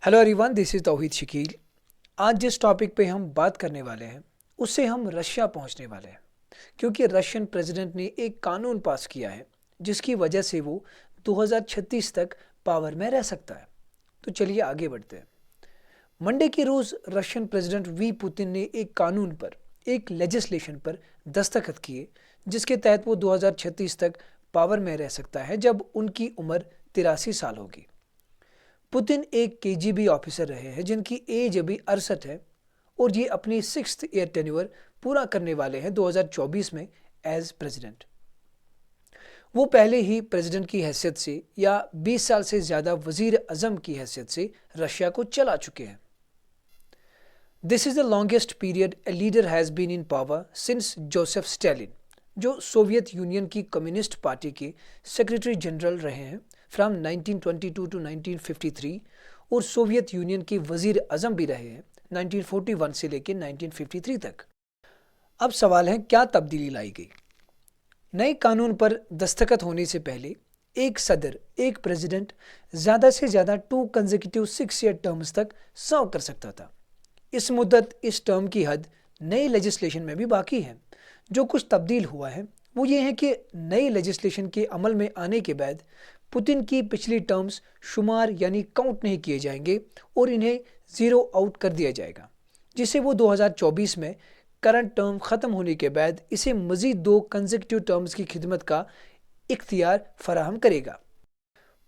Hello everyone, this is तौहीद शकील। आज जिस topic पे हम बात करने वाले हैं उससे हम रशिया पहुंचने वाले हैं, क्योंकि रशियन प्रेसिडेंट ने एक कानून पास किया है जिसकी वजह से वो 2036 तक पावर में रह सकता है। तो चलिए आगे बढ़ते हैं। मंडे के रोज़ रशियन प्रेसिडेंट वी पुतिन ने एक कानून पर, एक लेजिस्लेशन पर दस्तखत किए जिसके तहत वो 2036 तक पावर में रह सकता है जब उनकी उम्र 83 साल होगी। पुतिन एक केजीबी ऑफिसर रहे हैं जिनकी एज अभी 68 है और ये अपनी 6th ईयर टेन्योर पूरा करने वाले हैं 2024 में एज प्रेसिडेंट। वो पहले ही प्रेसिडेंट की हैसियत से या 20 साल से ज़्यादा वजीर अजम की हैसियत से रशिया को चला चुके हैं। This is the longest period a leader has been in power since Joseph Stalin, जो सोवियत यूनियन की कम्युनिस्ट पार्टी के सेक्रेटरी जनरल रहे हैं फ्रॉम 1922 टू 1953 और सोवियत यूनियन के वजीर अजम भी रहे हैं 1941 से लेकर 1953 तक। अब सवाल है, क्या तब्दीली लाई गई? नए कानून पर दस्तखत होने से पहले एक सदर, एक प्रेसिडेंट ज़्यादा से ज़्यादा 2 कंसेक्यूटिव 6 ईयर टर्म्स तक सर्व कर सकता था। इस मुद्दत, इस टर्म की हद नई लेजिस्लेशन में भी बाकी है। जो कुछ तब्दील हुआ है वो ये है कि नई लेजिस्लेशन के अमल में आने के बाद पुतिन की पिछली टर्म्स शुमार यानी काउंट नहीं किए जाएंगे और इन्हें ज़ीरो आउट कर दिया जाएगा, जिससे वो 2024 में करंट टर्म ख़त्म होने के बाद इसे मज़ीद 2 कंसेक्यूटिव टर्म्स की खिदमत का इख्तियार फराहम करेगा।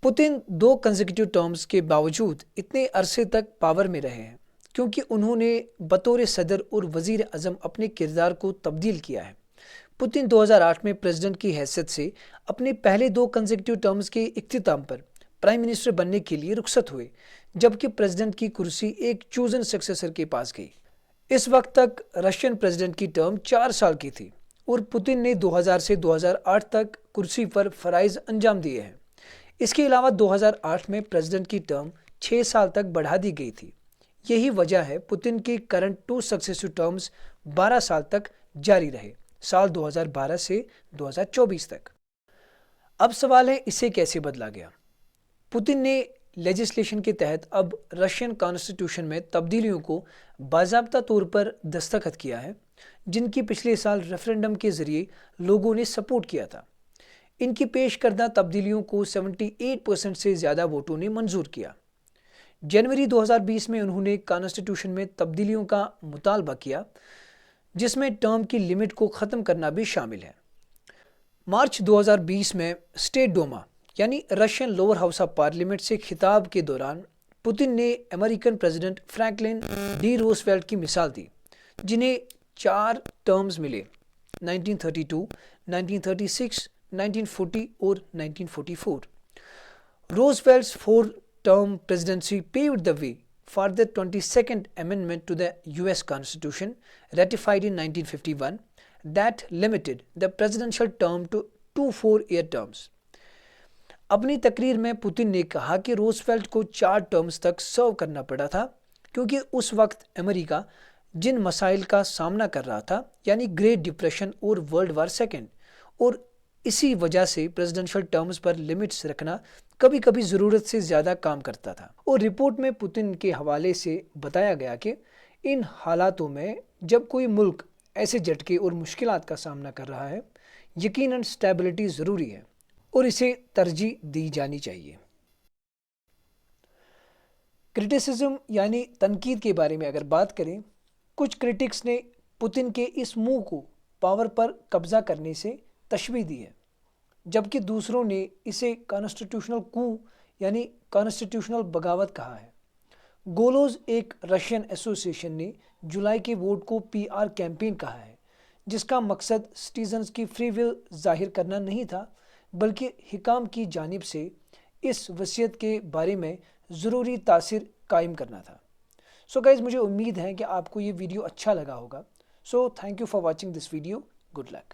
पुतिन 2 कंसेक्यूटिव टर्म्स के बावजूद इतने अरसे तक पावर में रहे हैं क्योंकि उन्होंने बतौर सदर और वज़ीर अज़म अपने किरदार को तब्दील किया है। पुतिन 2008 में प्रेसिडेंट की हैसियत से अपने पहले 2 कंसेक्यूटिव टर्म्स के इख्तिताम पर प्राइम मिनिस्टर बनने के लिए रुखसत हुए, जबकि प्रेसिडेंट की कुर्सी एक चूजन सक्सेसर के पास गई। इस वक्त तक रशियन प्रेसिडेंट की टर्म 4 साल की थी और पुतिन ने 2000 से 2008 तक कुर्सी पर फ़राइज़ अंजाम दिए हैं। इसके अलावा 2008 में प्रेसिडेंट की टर्म 6 साल तक बढ़ा दी गई थी। यही वजह है पुतिन की करंट 2 सक्सेसिव टर्म्स 12 साल तक जारी रहे, साल 2012 से 2024 तक। अब सवाल है, इसे कैसे बदला गया? पुतिन ने लेजिस्लेशन के तहत अब रशियन कॉन्स्टिट्यूशन में तब्दीलियों को बाज़ाब्ता तौर पर दस्तखत किया है, जिनकी पिछले साल रेफरेंडम के ज़रिए लोगों ने सपोर्ट किया था। इनकी पेश करदा तब्दीलियों को 78% से ज़्यादा वोटों ने मंजूर किया। जनवरी 2020 में उन्होंने कॉन्स्टिट्यूशन में तब्दीलियों का मुतालबा किया, जिसमें टर्म की लिमिट को ख़त्म करना भी शामिल है। मार्च 2020 में स्टेट डोमा यानी Russian lower house of parliament से खिताब के दौरान पुतिन ने American president Franklin D Roosevelt की मिसाल दी, जिन्हें 4 टर्म्स मिले, 1932, 1936, 1940 और 1944। रूजवेल्ट्स 4 term presidency paved the way for the 22nd Amendment to the US Constitution, ratified in 1951, that limited the presidential term to 2 4-year terms. अपनी तकरीर में पुतिन ने कहा कि रूजवेल्ट को 4 टर्म्स तक सर्व करना पड़ा था क्योंकि उस वक्त अमेरिका जिन मसाइल का सामना कर रहा था, यानी ग्रेट डिप्रेशन और वर्ल्ड वार सेकेंड, और इसी वजह से प्रेसिडेंशियल टर्म्स पर लिमिट्स रखना कभी कभी ज़रूरत से ज़्यादा काम करता था। और रिपोर्ट में पुतिन के हवाले से बताया गया कि इन हालातों में जब कोई मुल्क ऐसे झटके और मुश्किलात का सामना कर रहा है, यकीनन स्टेबिलिटी ज़रूरी है और इसे तरजीह दी जानी चाहिए। क्रिटिसिज्म यानी तनकीद के बारे में अगर बात करें, कुछ क्रिटिक्स ने पुतिन के इस मूव को पावर पर कब्जा करने से तशबीह दी है, जबकि दूसरों ने इसे कॉन्स्टिट्यूशनल कू यानी कॉन्स्टिट्यूशनल बगावत कहा है। गोलोज, एक रशियन एसोसिएशन ने जुलाई के वोट को पीआर कैंपेन कहा है, जिसका मकसद सिटीजन्स की फ्री विल जाहिर करना नहीं था, बल्कि हिकाम की जानिब से इस वसीयत के बारे में ज़रूरी तासीर कायम करना था। सो गाइज़, मुझे उम्मीद है कि आपको ये वीडियो अच्छा लगा होगा। So thank you for watching this video. Good luck.